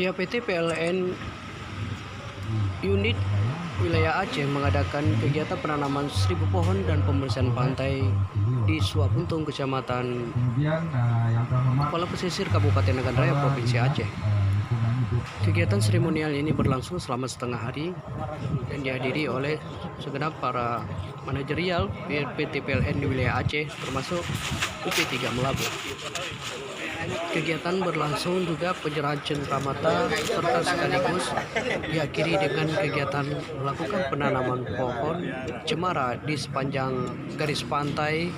Pihak PT PLN Unit Wilayah Aceh mengadakan kegiatan penanaman 1.000 pohon dan pembersihan pantai di Suapuntung, Kecamatan Kepala Pesisir Kabupaten Nagan Raya, Provinsi Aceh. Kegiatan seremonial ini berlangsung selama setengah hari dan dihadiri oleh segenap para manajerial PT PLN di wilayah Aceh, termasuk UP3 Melabu. Kegiatan berlangsung juga penyerahan cenderamata serta sekaligus diakhiri dengan kegiatan melakukan penanaman pohon cemara di sepanjang garis pantai.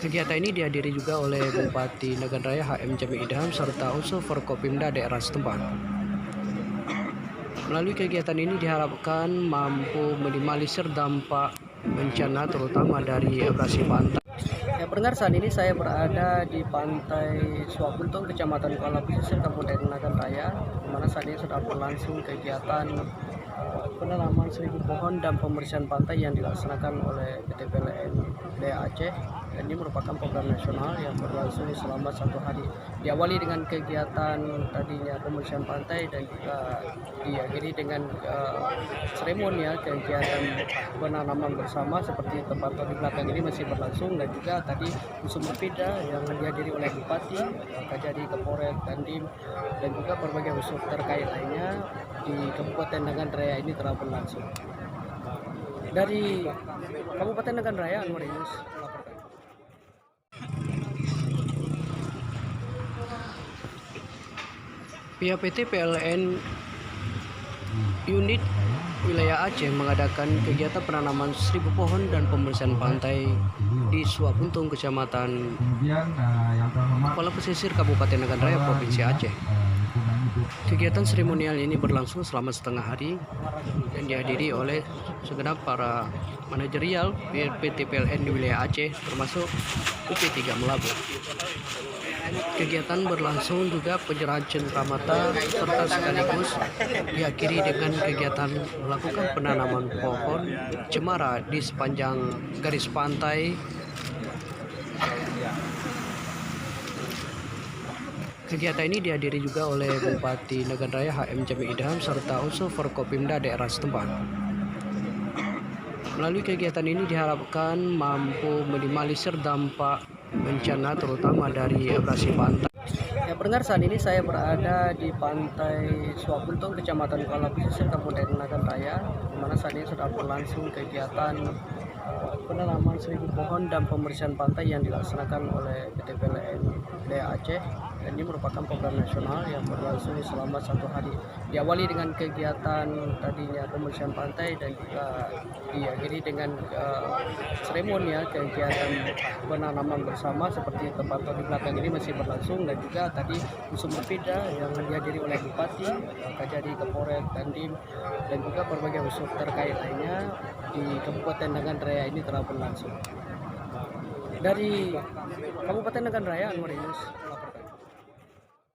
Kegiatan ini dihadiri juga oleh Bupati Nagan Raya HM Jamil Idham serta unsur Forkopimda daerah setempat. Melalui kegiatan ini diharapkan mampu minimalisir dampak bencana terutama dari abrasi pantai. Ya, pendengar, saat ini saya berada di pantai Suapuntung, Kecamatan Kuala Pesisir, Kabupaten Nagan Raya, di mana saat ini sudah berlangsung kegiatan penanaman 1.000 pohon dan pembersihan pantai yang dilaksanakan oleh PT PLN Wilayah Aceh. Dan ini merupakan program nasional yang berlangsung selama 1 hari. Diawali dengan kegiatan tadinya pembersihan pantai dan juga diakhiri dengan seremonial kegiatan penanaman bersama seperti tempat di belakang ini masih berlangsung, dan juga tadi unsur berbeda yang dihadiri oleh Bupati, Kajari, Kapolres, Dandim, dan juga berbagai unsur terkait lainnya di Kabupaten Nagan Raya ini telah berlangsung. Dari Kabupaten Nagan Raya, Anwar Yunus melaporkan. Pihak PT PLN Unit Wilayah Aceh mengadakan kegiatan penanaman 1.000 pohon dan pembersihan pantai di Suapuntung, Kecamatan Kepala Pesisir Kabupaten Nagan Raya, Provinsi Aceh. Kegiatan seremonial ini berlangsung selama setengah hari dan dihadiri oleh segenap para manajerial PT PLN di wilayah Aceh, termasuk UP3 Melabu. Kegiatan berlangsung juga penyerahan cenderamata serta sekaligus diakhiri dengan kegiatan melakukan penanaman pohon cemara di sepanjang garis pantai. Kegiatan ini dihadiri juga oleh Bupati Nagan Raya HM Jamil Idham serta unsur Forkopimda daerah setempat. Melalui kegiatan ini diharapkan mampu minimalisir dampak bencana terutama dari abrasi pantai. Ya, pendengar, saat ini saya berada di pantai Suapuntung, Kecamatan Kuala Pesisir, Kabupaten Nagan Raya, di mana saat ini sudah berlangsung kegiatan penanaman 1.000 pohon dan pembersihan pantai yang dilaksanakan oleh PT PLN Wilayah Aceh. Dan ini merupakan program nasional yang berlangsung selama 1 hari. Diawali dengan kegiatan tadinya pembersihan pantai dan juga diakhiri dengan seremonial kegiatan penanaman bersama seperti tempat di belakang ini masih berlangsung, dan juga tadi unsur berbeda yang dihadiri oleh Bupati, Kajari, Kapolres, Dandim, dan juga berbagai unsur terkait lainnya di Kabupaten Nagan Raya ini telah berlangsung. Dari Kabupaten Nagan Raya, Anwar Yunus.